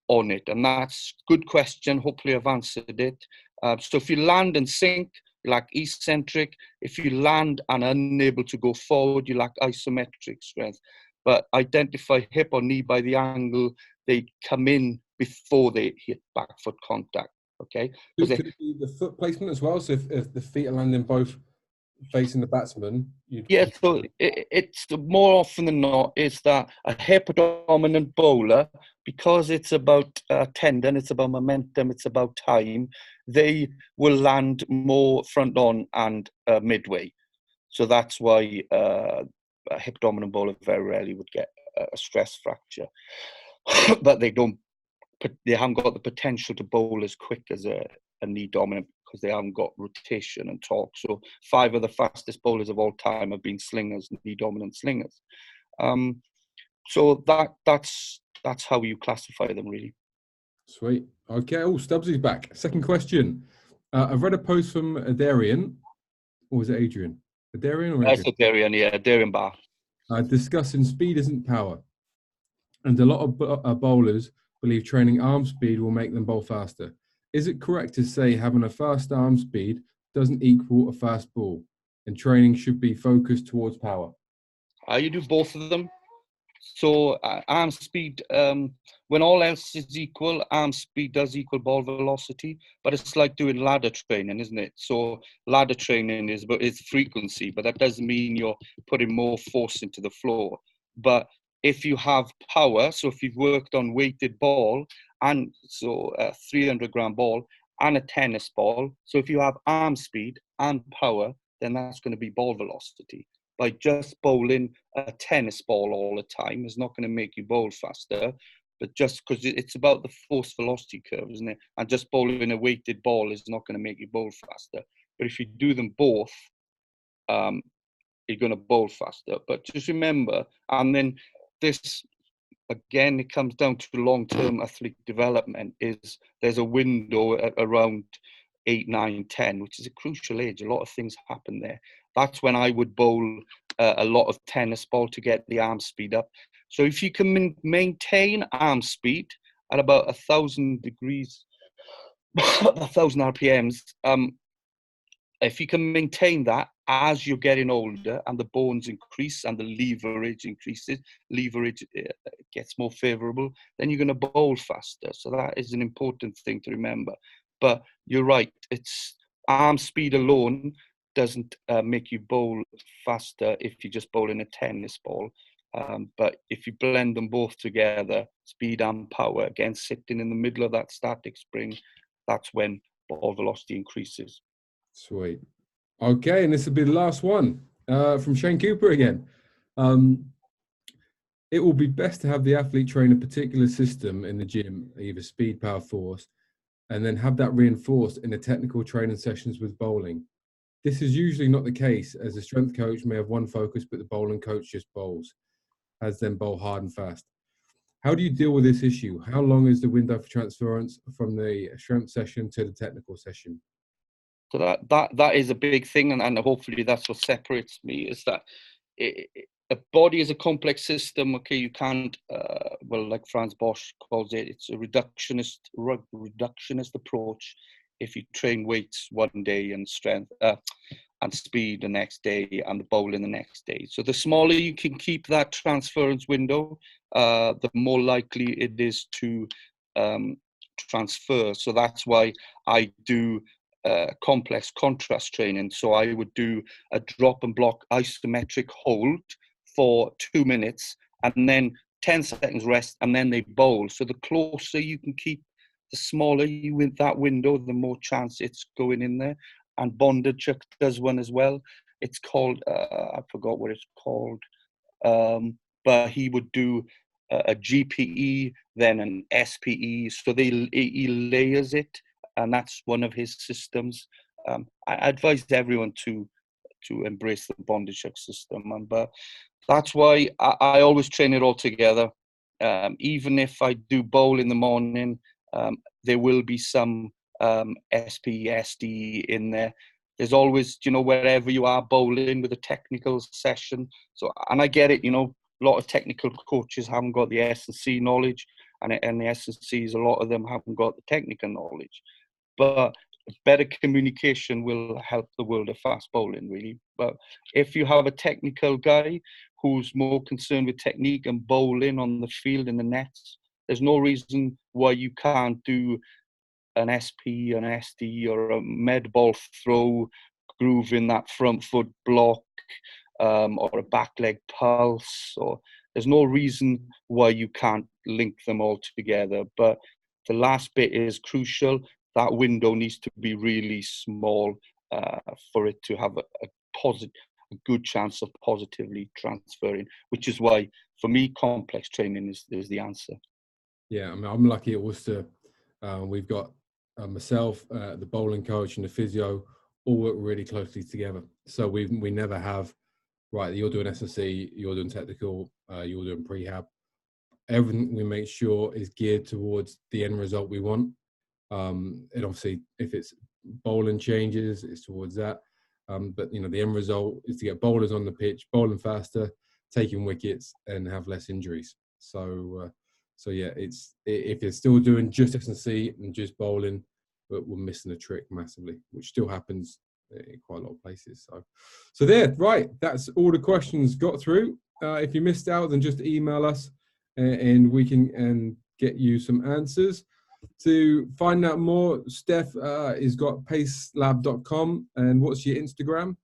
on it, and that's a good question. Hopefully I've answered it. So if you land and sink, you lack eccentric. If you land and are unable to go forward, you lack isometric strength. But identify hip or knee by the angle they come in before they hit back foot contact. Okay. Could it be the foot placement as well? So if the feet are landing both facing the batsman, so it's more often than not is that a hip dominant bowler, because it's about tendon, it's about momentum, it's about time, they will land more front on and midway. So that's why a hip dominant bowler very rarely would get a stress fracture, but they haven't got the potential to bowl as quick as a knee dominant because they haven't got rotation and torque. So 5 of the fastest bowlers of all time have been slingers, knee dominant slingers. So that's how you classify them, really. Sweet. Okay. Oh, Stubbsy's back. Second question. I've read a post from Adarian, or was it Adrian? Adarian or Adrian? Adarian, yeah, Adarian Bar. Discussing speed isn't power. And a lot of bowlers believe training arm speed will make them bowl faster. Is it correct to say having a fast arm speed doesn't equal a fast ball, and training should be focused towards power? You do both of them. So arm speed, when all else is equal, arm speed does equal ball velocity, but it's like doing ladder training, isn't it? So ladder training is frequency, but that doesn't mean you're putting more force into the floor. But if you have power, so if you've worked on weighted ball, and so a 300-gram ball and a tennis ball, so if you have arm speed and power, then that's going to be ball velocity. By just bowling a tennis ball all the time is not going to make you bowl faster, but just because it's about the force velocity curve, isn't it? And just bowling a weighted ball is not going to make you bowl faster. But if you do them both, you're going to bowl faster. But just remember, and then this, again, it comes down to long-term athletic development, is there's a window at around 8, 9, 10, which is a crucial age. A lot of things happen there. That's when I would bowl a lot of tennis ball to get the arm speed up. So if you can maintain arm speed at about 1,000 degrees 1,000 RPMs. If you can maintain that as you're getting older and the bones increase and the leverage increases, leverage gets more favorable, then you're going to bowl faster. So that is an important thing to remember. But you're right, it's arm speed alone doesn't make you bowl faster if you're just bowling a tennis ball. But if you blend them both together, speed and power, again, sitting in the middle of that static spring, that's when ball velocity increases. Sweet. Okay, and this will be the last one from Shane Cooper again. It will be best to have the athlete train a particular system in the gym, either speed, power, force, and then have that reinforced in the technical training sessions with bowling. This is usually not the case, as the strength coach may have one focus, but the bowling coach just bowls, has them bowl hard and fast. How do you deal with this issue? How long is the window for transference from the strength session to the technical session? So that is a big thing, and hopefully that's what separates me, is that a body is a complex system. Okay, you can't, well, like Franz Bosch calls it, it's a reductionist approach. If you train weights one day and strength and speed the next day and the bowling the next day. So the smaller you can keep that transference window, the more likely it is to transfer. So that's why I do complex contrast training. So I would do a drop and block isometric hold for 2 minutes and then 10 seconds rest, and then they bowl. So the closer you can keep, the smaller you with that window, the more chance it's going in there. And Bondarchuk does one as well. It's called, I forgot what it's called, but he would do a GPE, then an SPE. So he layers it, and that's one of his systems. I advise everyone to embrace the Bondarchuk system, but that's why I always train it all together. Even if I do bowl in the morning, there will be some SP, SD in there. There's always, wherever you are bowling with a technical session. So, and I get it, a lot of technical coaches haven't got the S&C knowledge, and the S&Cs, a lot of them haven't got the technical knowledge. But better communication will help the world of fast bowling, really. But if you have a technical guy who's more concerned with technique and bowling on the field in the nets, there's no reason why you can't do an SP, an SD, or a med ball throw, groove in that front foot block, or a back leg pulse. Or there's no reason why you can't link them all together. But the last bit is crucial. That window needs to be really small for it to have a good chance of positively transferring, which is why, for me, complex training is the answer. Yeah, I mean, I'm lucky at Worcester. We've got myself, the bowling coach, and the physio all work really closely together. So we never have, right, you're doing S&C, you're doing technical, you're doing prehab. Everything we make sure is geared towards the end result we want. And obviously, if it's bowling changes, it's towards that. But the end result is to get bowlers on the pitch, bowling faster, taking wickets, and have less injuries. So yeah, if you're still doing just S&C and just bowling, but we're missing a trick massively, which still happens in quite a lot of places. So there, right. That's all the questions got through. If you missed out, then just email us, and we can get you some answers. To find out more, Steph has got pacelab.com. And what's your Instagram?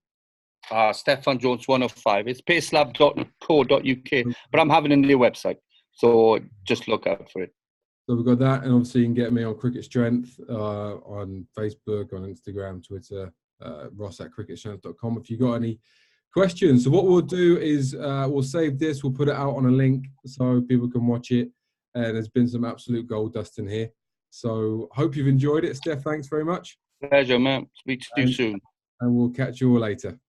Stefan Jones 105. It's pacelab.co.uk, but I'm having a new website, so just look out for it. So we've got that, and obviously you can get me on Cricket Strength on Facebook, on Instagram, Twitter, ross@cricketstrength.com if you've got any questions. So what we'll do is we'll save this, we'll put it out on a link so people can watch it, and there's been some absolute gold dust in here. So hope you've enjoyed it. Steph, thanks very much. Pleasure, man. Speak to you soon. And we'll catch you all later.